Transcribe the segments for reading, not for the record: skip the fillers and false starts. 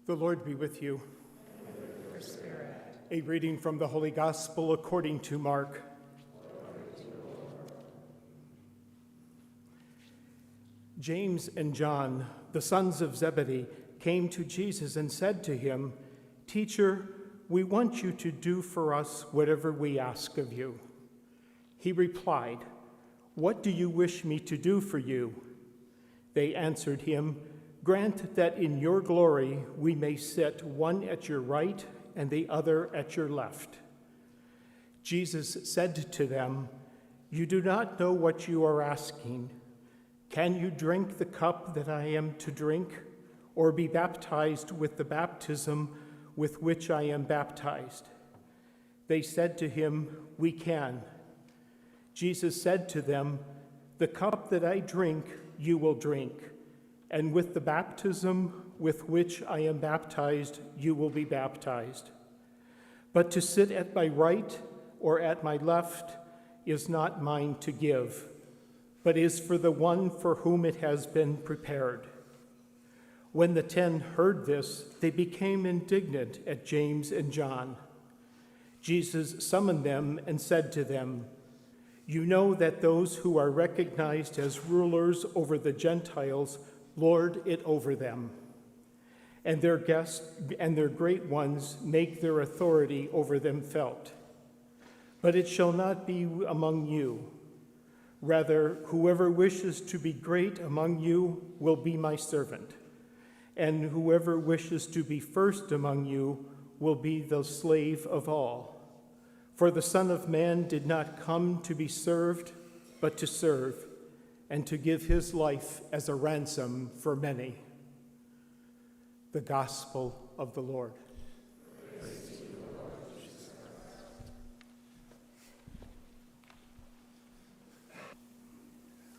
The Lord be with you. And with your spirit. A reading from the Holy Gospel according to Mark. James and John, the sons of Zebedee, came to Jesus and said to him, "Teacher, we want you to do for us whatever we ask of you." He replied, "What do you wish me to do for you?" They answered him, "Grant that in your glory we may sit, one at your right and the other at your left." Jesus said to them, "You do not know what you are asking. Can you drink the cup that I am to drink, or be baptized with the baptism with which I am baptized?" They said to him, "We can." Jesus said to them, "The cup that I drink, you will drink, and with the baptism with which I am baptized, you will be baptized. But to sit at my right or at my left is not mine to give, but is for the one for whom it has been prepared." When the 10 heard this, they became indignant at James and John. Jesus summoned them and said to them, "You know that those who are recognized as rulers over the Gentiles lord it over them, and their guests and their great ones make their authority over them felt. But it shall not be among you. Rather, whoever wishes to be great among you will be my servant, and whoever wishes to be first among you will be the slave of all. For the Son of Man did not come to be served, but to serve, and to give his life as a ransom for many." The Gospel of the Lord.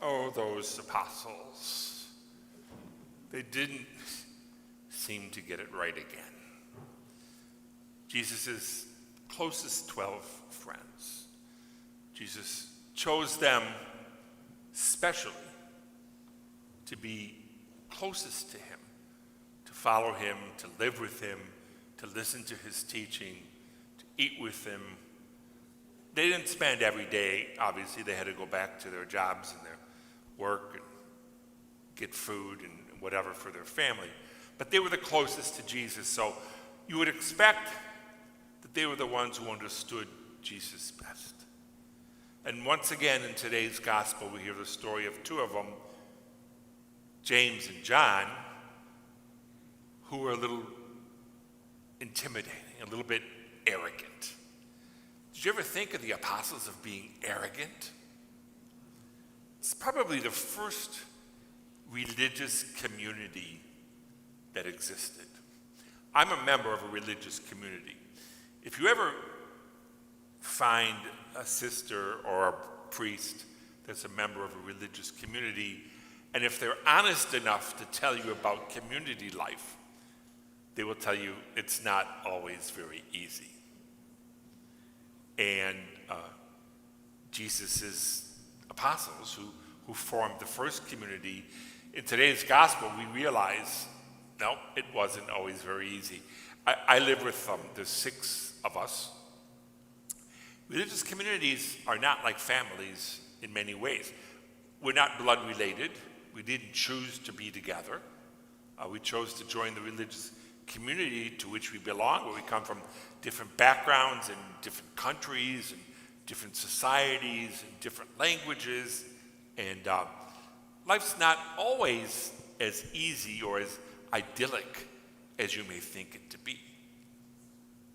Oh, those apostles. They didn't seem to get it right again. Jesus' closest 12 friends. Jesus chose them specially to be closest to him, to follow him, to live with him, to listen to his teaching, to eat with him. They didn't spend every day, obviously. They had to go back to their jobs and their work and get food and whatever for their family. But they were the closest to Jesus, so you would expect that they were the ones who understood Jesus best. And once again in today's gospel, we hear the story of 2 of them, James and John, who were a little intimidating, a little bit arrogant. Did you ever think of the apostles of being arrogant? It's probably the first religious community that existed. I'm a member of a religious community. If you ever find a sister or a priest that's a member of a religious community, and if they're honest enough to tell you about community life, they will tell you it's not always very easy. And Jesus' apostles who formed the first community, in today's gospel, we realize, no, it wasn't always very easy. I live with there's 6 of us. Religious communities are not like families in many ways. We're not blood related. We didn't choose to be together. We chose to join the religious community to which we belong, where we come from different backgrounds and different countries and different societies and different languages. And life's not always as easy or as idyllic as you may think it to be.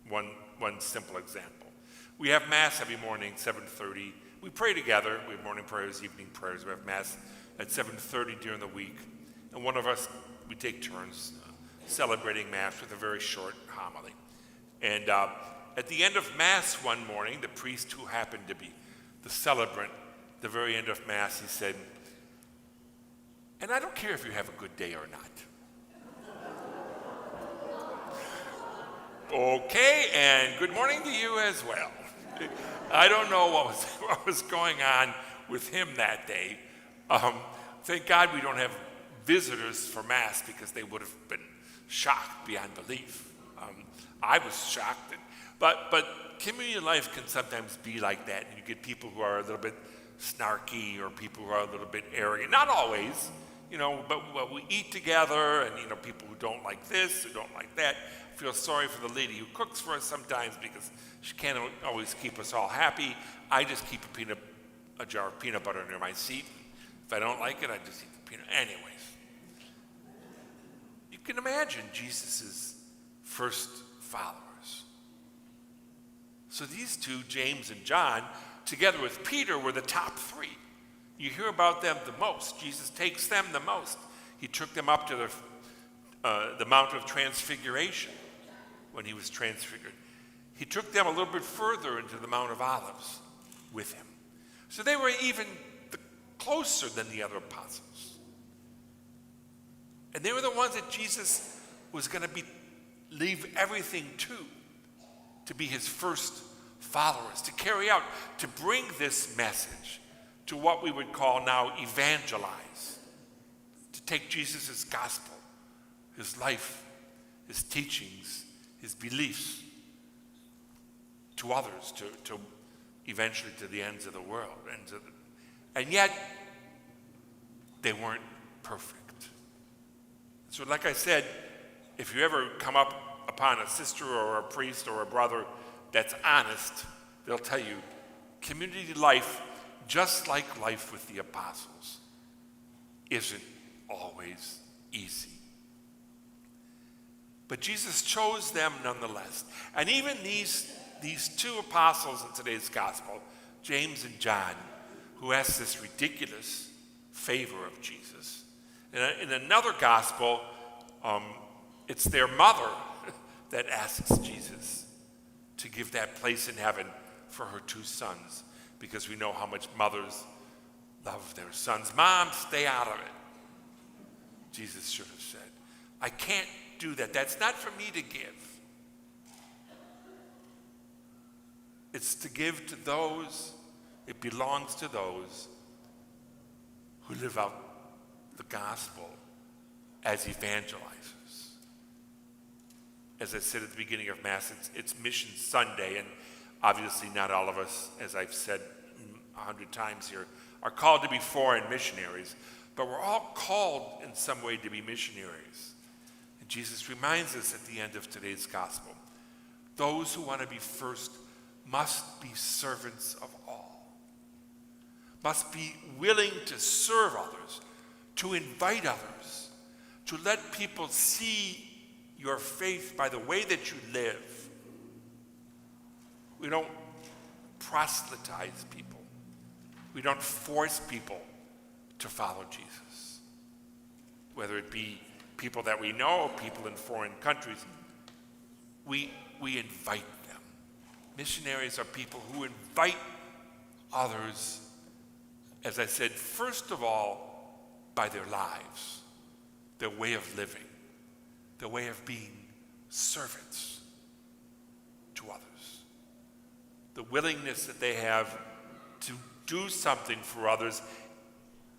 One simple example. We have Mass every morning, 7:30. We pray together. We have morning prayers, evening prayers. We have Mass at 7:30 during the week. And one of us, we take turns celebrating Mass with a very short homily. And at the end of Mass one morning, the priest who happened to be the celebrant, at the very end of Mass, he said, "And I don't care if you have a good day or not." Okay, and good morning to you as well. I don't know what was going on with him that day. Thank God we don't have visitors for Mass, because they would have been shocked beyond belief. I was shocked. But community life can sometimes be like that. You get people who are a little bit snarky or people who are a little bit arrogant. Not always, but we eat together and, people who don't like this, who don't like that. I feel sorry for the lady who cooks for us sometimes because she can't always keep us all happy. I just keep a jar of peanut butter near my seat. If I don't like it, I just eat the peanut. Anyways, you can imagine Jesus' first followers. So these two, James and John, together with Peter, were the top three. You hear about them the most. Jesus takes them the most. He took them up to the Mount of Transfiguration when he was transfigured. He took them a little bit further into the Mount of Olives with him. So they were even closer than the other apostles. And they were the ones that Jesus was going to leave everything to be his first followers, to carry out, to bring this message to what we would call now evangelize, to take Jesus' gospel, his life, his teachings, his beliefs to others, to eventually to the ends of the world. And yet, they weren't perfect. So like I said, if you ever come upon a sister or a priest or a brother that's honest, they'll tell you community life, just like life with the apostles, isn't always easy. But Jesus chose them nonetheless. And even these two apostles in today's gospel, James and John, who asked this ridiculous favor of Jesus. In another gospel, it's their mother that asks Jesus to give that place in heaven for her two sons, because we know how much mothers love their sons. Mom, stay out of it. Jesus should have said, I can't do that. That's not for me to give. It's to give to those, it belongs to those who live out the gospel as evangelizers. As I said at the beginning of Mass, it's Mission Sunday, and obviously not all of us, as I've said 100 times here, are called to be foreign missionaries, but we're all called in some way to be missionaries. And Jesus reminds us at the end of today's gospel, those who want to be first must be servants of all, must be willing to serve others, to invite others, to let people see your faith by the way that you live. We don't proselytize people. We don't force people to follow Jesus. Whether it be people that we know, people in foreign countries, we invite them. Missionaries are people who invite others, as I said, first of all, by their lives, their way of living, their way of being servants to others. The willingness that they have to do something for others,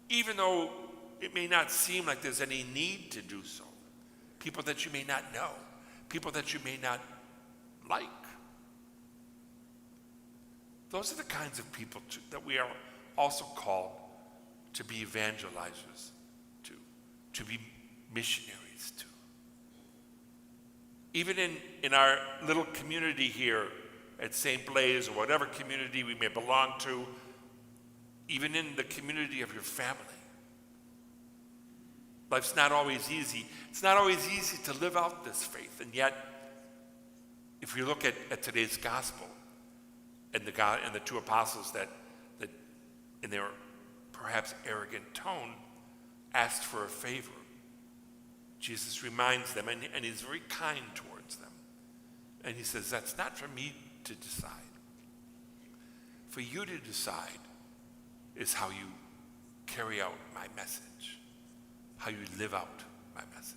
even though it may not seem like there's any need to do so. People that you may not know, people that you may not like. Those are the kinds of people that we are also called to be evangelizers to be missionaries to. Even in our little community here at St. Blaise, or whatever community we may belong to, even in the community of your family. Life's not always easy. It's not always easy to live out this faith. And yet, if you look at today's gospel and the two apostles that in their perhaps arrogant tone asked for a favor, Jesus reminds them, and he's very kind towards them. And he says, that's not for me to decide. For you to decide is how you carry out my message, how you live out my message.